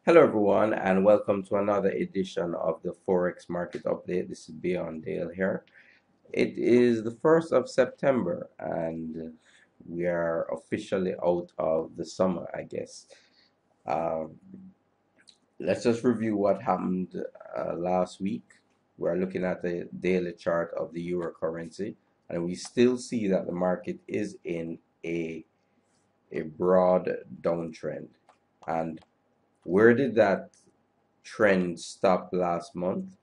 Hello everyone and welcome to another edition of the Forex Market Update. This is Beyond Dale here. It is the 1st of September and we are officially out of the summer, I guess. Um, let's just review what happened last week. We're looking at the daily chart of the euro currency, and we still see that the market is in a broad downtrend. And where did that trend stop last month?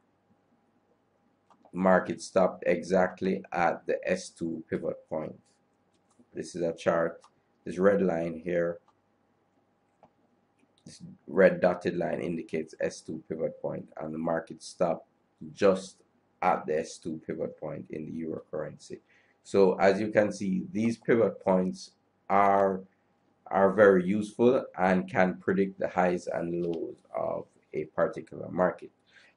Market stopped exactly at the S2 pivot point. This is a chart. This red line here, this red dotted line indicates S2 pivot point, and the market stopped just at the S2 pivot point in the euro currency. So as you can see, these pivot points are very useful and can predict the highs and lows of a particular market.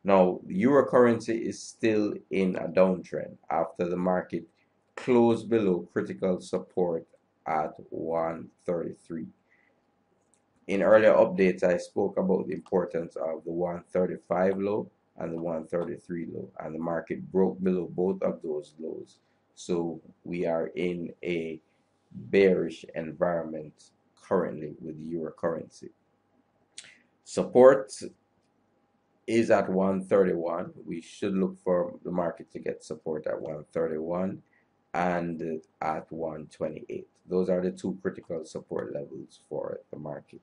Now, the euro currency is still in a downtrend after the market closed below critical support at 133. In earlier updates, I spoke about the importance of the 135 low and the 133 low, and the market broke below both of those lows. So we are in a bearish environment currently with the euro currency. Support is at 131. We should look for the market to get support at 131 and at 128. Those are the two critical support levels for the market.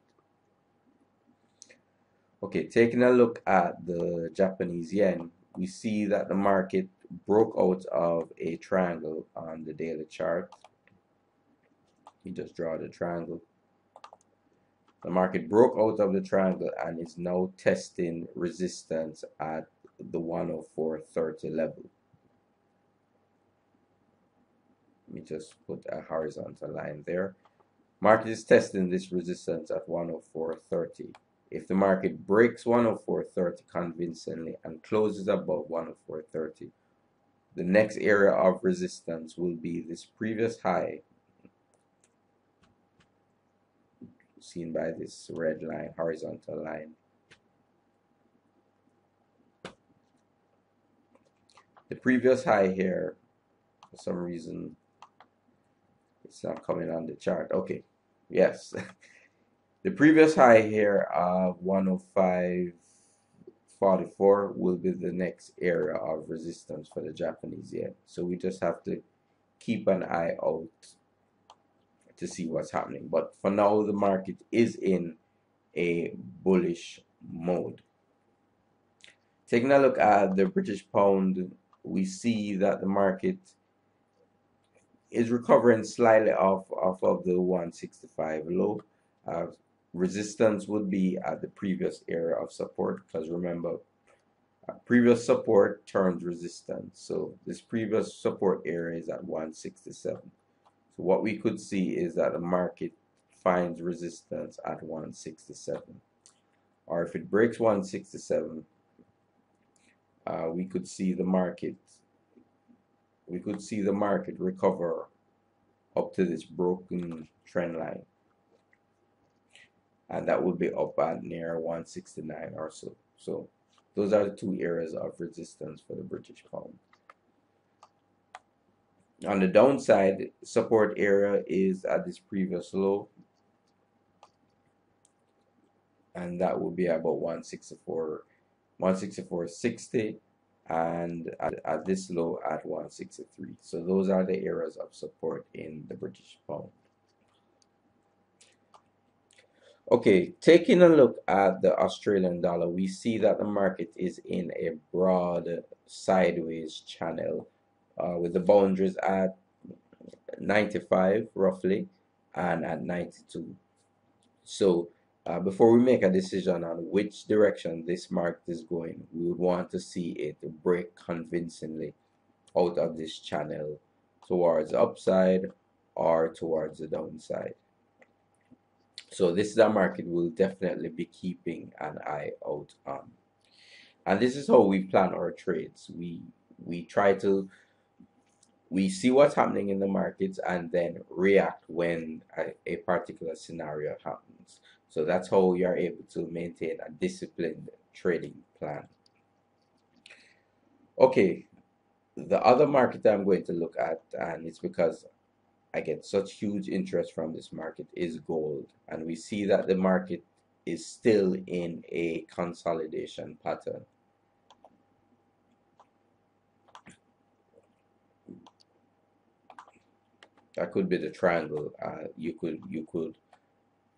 Okay, taking a look at the Japanese yen, we see that the market broke out of a triangle on the daily chart. You just draw the triangle. The market broke out of the triangle and is now testing resistance at the 104.30 level. Let me just put a horizontal line there. Market is testing this resistance at 104.30. If the market breaks 104.30 convincingly and closes above 104.30, the next area of resistance will be this previous high seen by this red line, horizontal line. The previous high here, for some reason, it's not coming on the chart. Okay, yes. The previous high here of 105.44 will be the next area of resistance for the Japanese yen. So we just have to keep an eye out to see what's happening. But for now, the market is in a bullish mode. Taking a look at the British pound, we see that the market is recovering slightly off of the 165 low. Resistance would be at the previous area of support, because remember, previous support turns resistance. So this previous support area is at 167. So what we could see is that the market finds resistance at 167, or if it breaks 167, we could see the market recover up to this broken trend line, and that would be up at near 169 or so. So those are the two areas of resistance for the British pound. On the downside, support area is at this previous low, and that will be about 164.60, and at this low at 163. So those are the areas of support in the British pound. Okay, taking a look at the Australian dollar, we see that the market is in a broad sideways channel with the boundaries at 95 roughly and at 92. So before we make a decision on which direction this market is going, we would want to see it break convincingly out of this channel towards the upside or towards the downside. So this is a market we'll definitely be keeping an eye out on. And this is how we plan our trades. We see what's happening in the markets and then react when a particular scenario happens. So that's how you are able to maintain a disciplined trading plan. Okay, the other market I'm going to look at, and it's because I get such huge interest from this market, is gold. And we see that the market is still in a consolidation pattern. That could be the triangle you could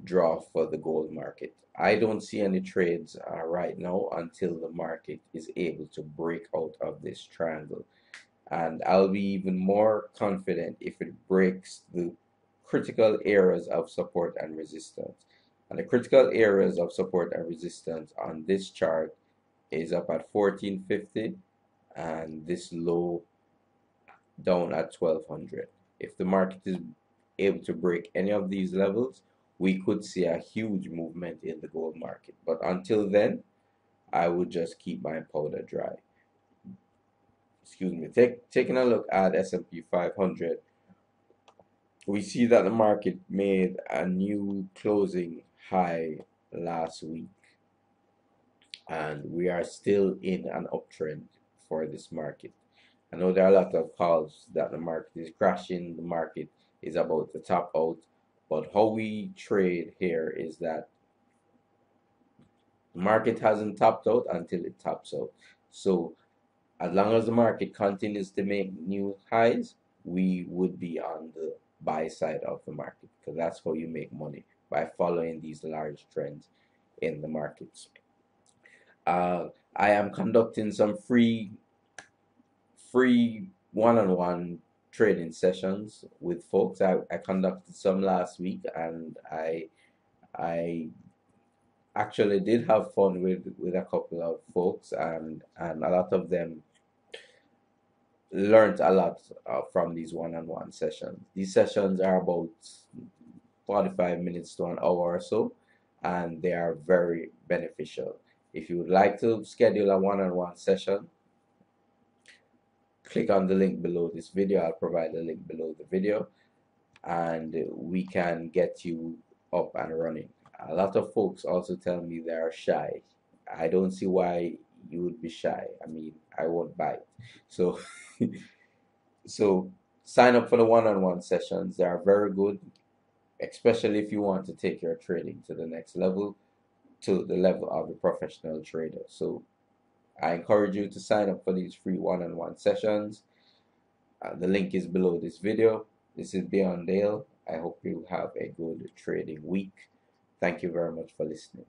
draw for the gold market. I don't see any trades right now until the market is able to break out of this triangle. And I'll be even more confident if it breaks the critical areas of support and resistance. And the critical areas of support and resistance on this chart is up at 1450 and this low down at 1200. If the market is able to break any of these levels, we could see a huge movement in the gold market. But until then, I would just keep my powder dry. Excuse me. Taking a look at S&P 500, we see that the market made a new closing high last week, and we are still in an uptrend for this market. I know there are a lot of calls that the market is crashing, the market is about to top out, but how we trade here is that the market hasn't topped out until it tops out. So as long as the market continues to make new highs, we would be on the buy side of the market, because that's how you make money, by following these large trends in the markets. I am conducting some free one-on-one trading sessions with folks. I conducted some last week, and I actually did have fun with a couple of folks, and a lot of them learned a lot from these one-on-one sessions. These sessions are about 45 minutes to an hour or so, and they are very beneficial. If you would like to schedule a one-on-one session, click on the link below this video. I'll provide the link below the video, and we can get you up and running. A lot of folks also tell me they are shy. I don't see why you would be shy. I mean, I won't bite. So so sign up for the one-on-one sessions. They are very good, especially if you want to take your trading to the next level, to the level of a professional trader. So I encourage you to sign up for these free one-on-one sessions. The link is below this video. This is Beyond Dale. I hope you have a good trading week. Thank you very much for listening.